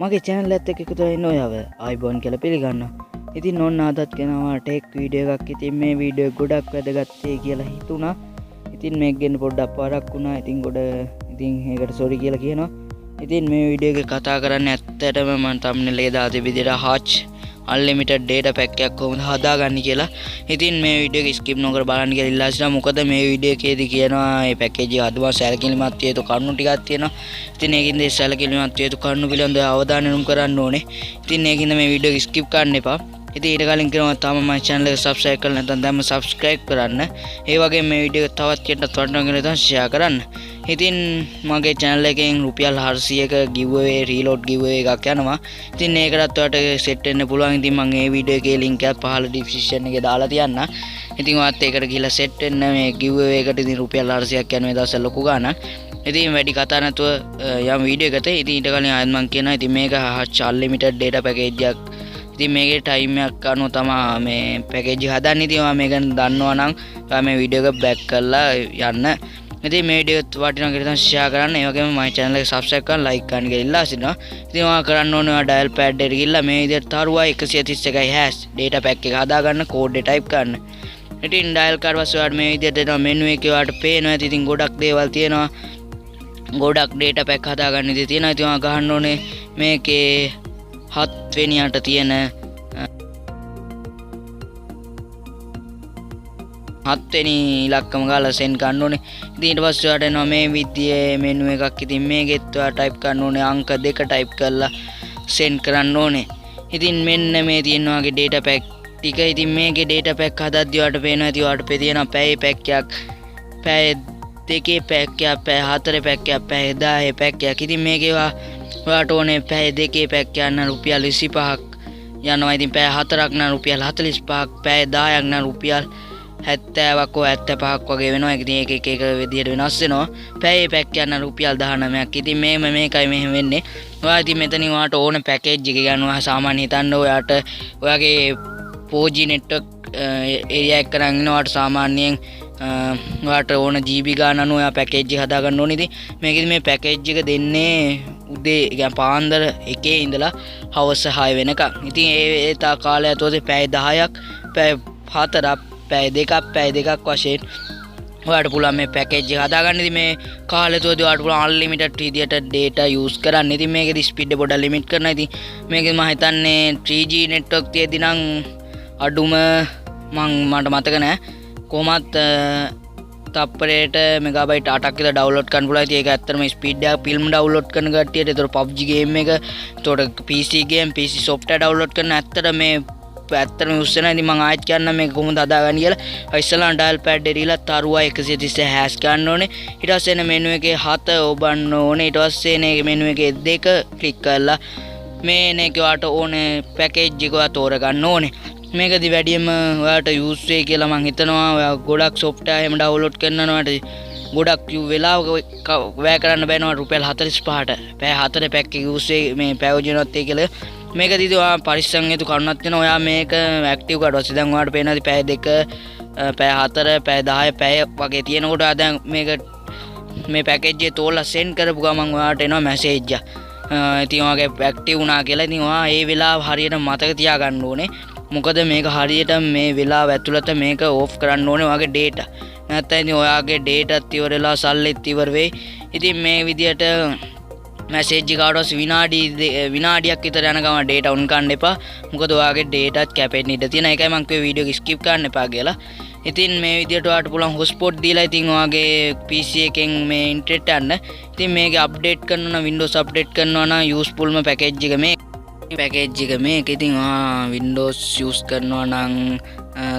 මගේ channel එකත් එක්ක එකතු වෙන්න ඔයව ආයිබෝන් කියලා පිළිගන්නවා. ඉතින් ඔන්න අදත් කෙනවා ටෙක් වීඩියෝ එකක්. ඉතින් මේ වීඩියෝ එක ගොඩක් වැදගත්යි කියලා හිතුණා. ඉතින් මේක ගෙන්න පොඩ්ඩක් පාරක් වුණා. ඉතින් ඒකට සෝරි කියලා කියනවා. ඉතින් මේ වීඩියෝ එක කතා කරන්නේ ඇත්තටම මම thumbnail එකේ දාපු විදිහට Hutch unlimited data pack එකක් කොහොමද හදාගන්නේ කියලා. ඉතින් මේ වීඩියෝ එක skip නොකර බලන්න කියලා ඉල්ලා සිටිනවා. මොකද මේ වීඩියෝ එකේදී කියනවා මේ පැකේජ් එක හදුවා සැලකිලිමත් යුතු කරුණු ටිකක් තියෙනවා. ඉතින් ඒකින්ද සැලකිලිමත් යුතු කරුණු පිළිබඳව අවධානය යොමු කරන්න ඕනේ. ඉතින් ඒකින්ද මේ වීඩියෝ එක skip කරන්න එපා. ඉතින් ඊට කලින් කියනවා තාම මගේ channel එක subscribe කරලා නැත්නම් දැන්ම subscribe කරන්න. ඒ වගේම මේ වීඩියෝ එක තවත් කෙනෙක්ට වටිනවා කියලා ඉතින් share කරන්න. ඉතින් මගේ channel එකෙන් රුපියල් 400ක giveaway reload giveaway එකක් යනවා. ඉතින් ඒකටත් ඔයාලට set වෙන්න පුළුවන්. ඉතින් මම මේ වීඩියෝ එකේ link එක පහළ description එකේ දාලා තියන්න. ඉතින් ඔයාත් ඒකට ගිහලා set වෙන්න මේ giveaway එකට ඉතින් රුපියල් 400ක් යන මේ දවස්වල ලොකු ගාණක්. ඉතින් වැඩි කතා නැතුව යම් වීඩියෝ එකට. ඉතින් ඊට කලින් ආයෙත් මම කියනවා ඉතින් මේක Hutch unlimited data package එකක්. ඉතින් මේකේ ටයිම් එකක් අනුව තමයි මේ පැකේජ් එක හදන්නේ. ඉතින් ඔයා මේක දන්නවා නම් ඔයා මේ වීඩියෝ එක බෑක් කරලා යන්න. ඉතින් මේ වීඩියෝ එක වටිනවා කියලා ෂෙයා කරන්න. ඒ වගේම මගේ channel එක subscribe කරන්න like කරන්න කියලා ඉල්ලා සිටිනවා. ඉතින් ඔයා කරන්න ඕනේ ඔයා dial pad එකට ගිහලා මේ විදිහට තරුවයි 131 # data pack එක හදාගන්න code එක type කරන්න. ඉතින් dial කරලා පස්සේ ඔයාට මේ විදිහට එනවා menu එකේ ඔයාට පේනවා. ඉතින් ගොඩක් දේවල් තියෙනවා. ගොඩක් data pack හදාගන්න ඉතින් තියෙනවා. ඉතින් ඔයා ගහන්න ඕනේ මේකේ 7 වෙනියට තියෙන 7 වෙනි ඉලක්කම ගාලා send කරන්න ඕනේ. ඉතින් ඊට පස්සේ ඔයාට එනවා මේ විදිහේ menu එකක්. ඉතින් මේකෙත් ඔයා type කරන්න ඕනේ අංක 2 type කරලා send කරන්න ඕනේ. ඉතින් මෙන්න මේ තියෙන වගේ data pack ටික. ඉතින් මේකේ data pack හදද්දී ඔයාට පේනවා ඇති ඔයාට තියෙනවා පැය pack එකක්, පැය දෙකේ pack එකක්, පැය හතරේ pack එකක්, පැය 10 pack එකක්. ඉතින් මේකේ ඔයාට ඕනේ පැය දෙකේ pack යන රුපියල් 25ක් යනවා. ඉතින් පැය 4ක් නම් රුපියල් 45ක්, පැය 10ක් නම් රුපියල් 70ක් හෝ 75ක් වගේ වෙනවා. ඉතින් එක විදිහට වෙනස් වෙනවා. පැය pack යන රුපියල් 19ක්. ඉතින් මේකයි මෙහෙම වෙන්නේ. ඔයා ඉතින් මෙතනින් ඔයාට ඕන පැකේජ් එක ගන්නවා. සාමාන්‍ය හිතන්න ඔයාට ඔයාගේ 4G network area එක කරන් ඉන්නවට සාමාන්‍යයෙන් ඔයාට ඕන GB ගාන අනුව ඔයා පැකේජ් එක හදා ගන්න ඕනේ. ඉතින් මේකෙදි මේ පැකේජ් එක දෙන්නේ උදේ يعني පාන්දර 1 ඉඳලා හවස 6 වෙනකම්. ඉතින් ඒ තා කාලය ඇතුළත පැය 10ක්, පැය 4ක්, පැය 2ක්, පැය 2ක් වශයෙන් ඔයාට පුළුවන් මේ පැකේජ් එක හදා ගන්න. ඉතින් මේ කාලය තුවදී ඔයාට පුළුවන් unlimited විදියට data use කරන්න. ඉතින් මේකෙදි speed එක පොඩ්ඩක් limit කරනවා. ඉතින් මේකෙදි මම හිතන්නේ 3G network තියෙද්දි නම් අඩුම මට මතක නැහැ කොහොමත් තප්පරයට මෙගාබයිට් 8ක් විතර ඩවුන්ලෝඩ් කරන්න පුළුවන්. ඉතින් ඒක ඇත්තටම ස්පීඩ් එක ෆිල්ම් ඩවුන්ලෝඩ් කරන කට්ටියට ඒතර PUBG ගේම් එක, ඒතකොට PC game, PC software download කරන ඇත්තට මේ ඇත්තටම යුස් වෙනවා. ඉතින් මම ආයෙත් කියන්නම් මේක කොහොමද හදාගන්නේ කියලා. ඉස්සෙල්ලා dial pad එකේ ඉලා තරුවා 131 # ගන්න ඕනේ. ඊට පස්සේ එන menu එකේ 7 ඔබන්න ඕනේ. ඊට පස්සේ එන menu එකේ 2 ක්ලික් කරලා මේ එනේක ඔයාට ඕනේ පැකේජ් එක ඔයා තෝරගන්න ඕනේ. මේකදි වැඩියෙන්ම ඔයාට යූස් වෙයි කියලා මම හිතනවා. ඔයා ගොඩක් software එහෙම ඩවුන්ලෝඩ් කරනවාට ගොඩක් වෙලාවක වැය කරන්න බෑනවා රුපියල් 45ට. පැය 4 පැක් එක යූස් වෙයි මේ ප්‍රයෝජනවත් වෙයි කියලා. මේකදී ඔයා පරිස්සම් යුතු කරුණක් තියෙනවා. ඔයා මේක ඇක්ටිව් කරලා පස්සේ දැන් ඔයාට පේනවාද පැය 2, පැය 4, පැය 10, පැය වගේ තියෙනකොට ආ දැන් මේක මේ පැකේජ් එක තෝරලා send කරපු ගමන් ඔයාට එනවා මැසේජ් එක. ඉතින් ඔයාගේ ඇක්ටිව් වුණා කියලා. ඉතින් ඔයා ඒ වෙලාව හරියට මතක තියාගන්න ඕනේ. මොකද මේක හරියට මේ වෙලාව ඇතුළත මේක ඕෆ් කරන්න ඕනේ ඔයාගේ data. නැත්නම් ඉතින් ඔයාගේ dataත් ඉවර වෙලා සල්ලිත් ඉවර වෙයි. ඉතින් මේ විදියට මැසේජ් එක ආවොත් විනාඩියක් විතර යන ගමන් data on කරන්න එපා. මොකද ඔයාගේ dataත් කැපෙන්න ඉඩ තියෙන. ඒකයි මම කිව්වේ වීඩියෝ එක skip කරන්න එපා කියලා. ඉතින් මේ විදියට ඔයාට පුළුවන් hotspot දීලා ඉතින් ඔයාගේ PC එකෙන් මේ ඉන්ටර්නෙට් යන්න. ඉතින් මේක අප්ඩේට් කරනවා නම් Windows අප්ඩේට් කරනවා නම් usefulම පැකේජ් එක මේ පැකේජ් එක මේක. ඉතින් Windows use කරනවා නම්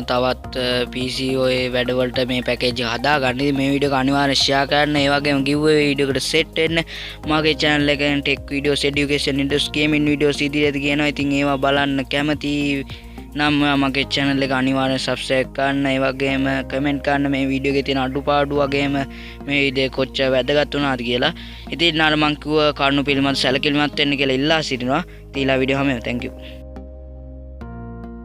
තවත් PC ඔය වැඩවලට මේ පැකේජ් එක හදාගන්න. ඉතින් මේ වීඩියෝ එක අනිවාර්යෙන් share කරන්න. ඒ වගේම giveaway වීඩියෝ එකට set වෙන්න. මගේ channel එකෙන් tech videos, education videos, gaming videos ඉදිරියට කියනවා. ඉතින් ඒවා බලන්න කැමති නම් මගේ channel එක අනිවාර්යෙන් subscribe කරන්න. ඒ වගේම comment කරන්න මේ වීඩියෝ එකේ තියෙන අඩුපාඩු වගේම මේ වීඩියෝ කොච්චර වැදගත් වුණාද කියලා. ඉතින් අර මං කිව්ව කරුණු පිළිබඳව සැලකිලිමත් වෙන්න කියලා ඉල්ලා සිටිනවා. ඊළඟ වීඩියෝ හැම thank you.